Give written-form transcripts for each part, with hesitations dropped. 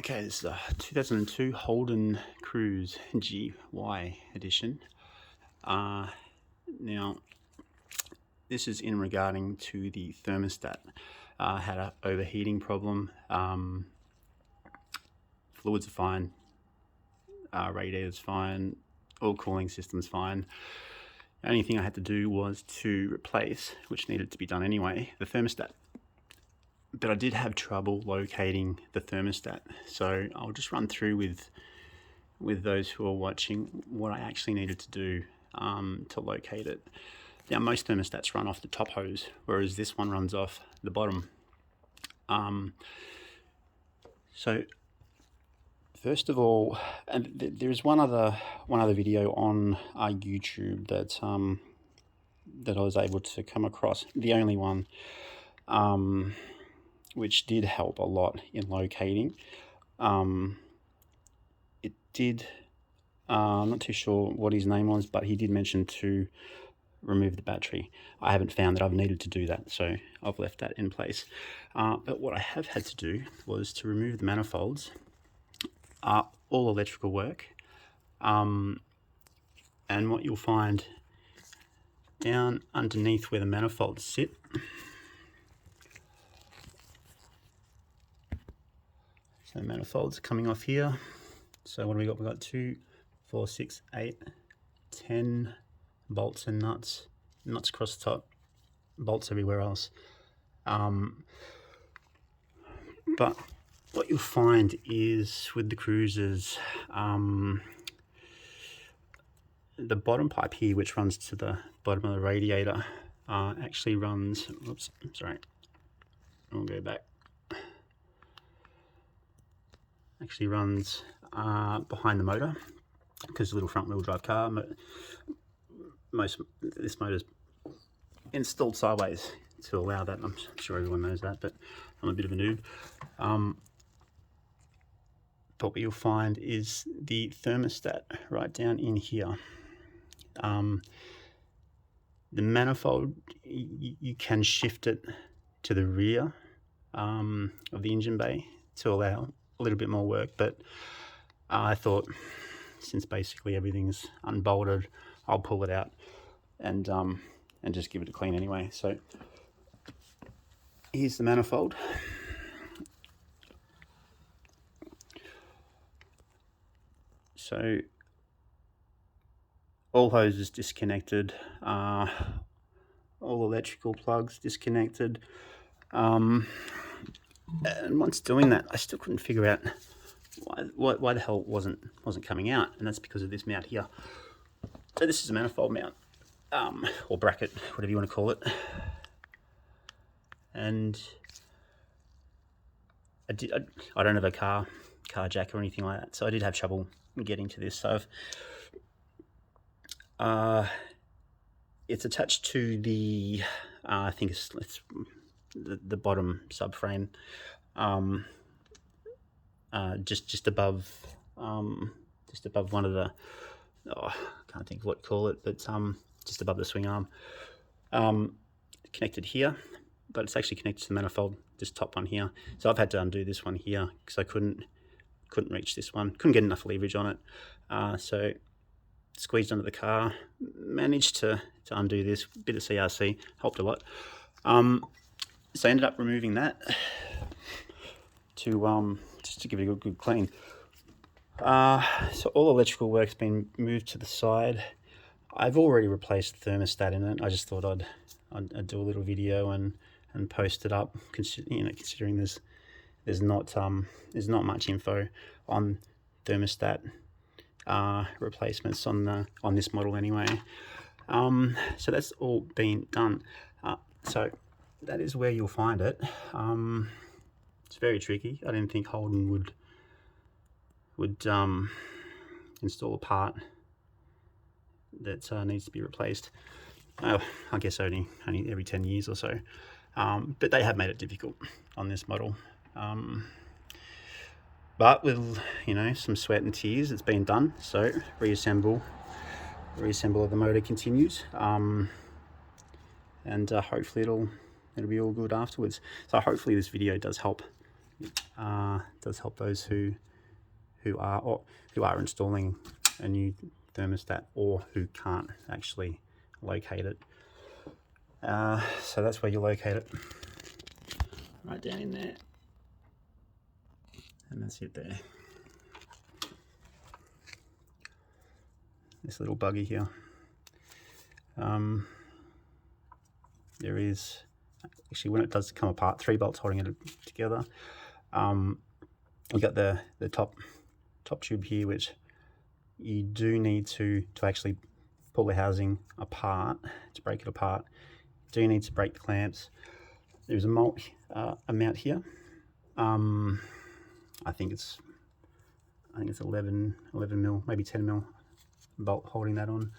Okay, this is a 2002 Holden Cruze GY edition. Now, this is in regarding to the thermostat. Had an overheating problem. Fluids are fine, radiator's fine, all cooling system's fine. The only thing I had to do was to replace, which needed to be done anyway, the thermostat. But I did have trouble locating the thermostat, so I'll just run through with those who are watching what I actually needed to do to locate it. Now, most thermostats run off the top hose, whereas this one runs off the bottom. So first of all, and there's one other video on YouTube that I was able to come across, the only one, which did help a lot in locating. It did, I'm not too sure what his name was, but he did mention to remove the battery. I haven't found that I've needed to do that, so I've left that in place. But what I have had to do was to remove the manifolds, all electrical work, and what you'll find down underneath where the manifolds sit, so manifolds are coming off here. So what do we got? We've got 2, 4, 6, 8, 10 bolts and nuts across the top, bolts everywhere else. But what you'll find is with the Cruzes, the bottom pipe here, which runs to the bottom of the radiator, actually runs, oops, sorry, I'll go back. Actually runs behind the motor, because the little front wheel drive car, this motor's installed sideways to allow that. I'm sure everyone knows that, but I'm a bit of a noob. But what you'll find is the thermostat right down in here. The manifold, you can shift it to the rear of the engine bay to allow a little bit more work, but I thought, since basically everything's unbolted, I'll pull it out and just give it a clean anyway. So here's the manifold. So all hoses disconnected, all electrical plugs disconnected, and once doing that, I still couldn't figure out why the hell it wasn't coming out, and that's because of this mount here. So this is a manifold mount, or bracket, whatever you want to call it. And I don't have a car jack or anything like that, so I did have trouble getting to this. So it's attached to the I think it's the bottom subframe, just above one of the, I can't think of what to call it, but just above the swing arm, connected here, but it's actually connected to the manifold, this top one here. So I've had to undo this one here because I couldn't reach this one, couldn't get enough leverage on it, so squeezed under the car, managed to undo this. Bit of CRC helped a lot. So I ended up removing that to just to give it a good clean. So all electrical work's been moved to the side. I've already replaced the thermostat in it. I just thought I'd do a little video and post it up, considering there's not much info on thermostat replacements on this model anyway. So that's all been done. So that is where you'll find it. It's very tricky. I didn't think Holden would install a part that needs to be replaced. I guess only every 10 years or so. But they have made it difficult on this model. But with some sweat and tears, it's been done. So reassemble of the motor continues, and hopefully it'll be all good afterwards. So hopefully this video does help does help those who are installing a new thermostat or who can't actually locate it. So that's where you locate it, right down in there, and that's it there. This little buggy here. There is actually, when it does come apart, 3 bolts holding it together. You got the top tube here, which you do need to actually pull the housing apart to break it apart. You do need to break the clamps. There's a mount here. I think it's 11 mil, maybe 10 mil bolt holding that on.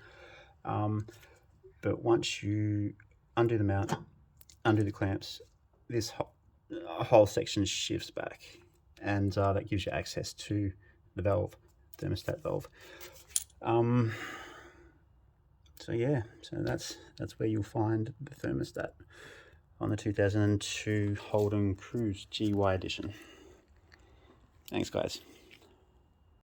But once you undo the mount, undo the clamps, this whole section shifts back, and that gives you access to the valve, thermostat valve. So yeah, so that's where you'll find the thermostat on the 2002 Holden Cruze GY edition. Thanks, guys.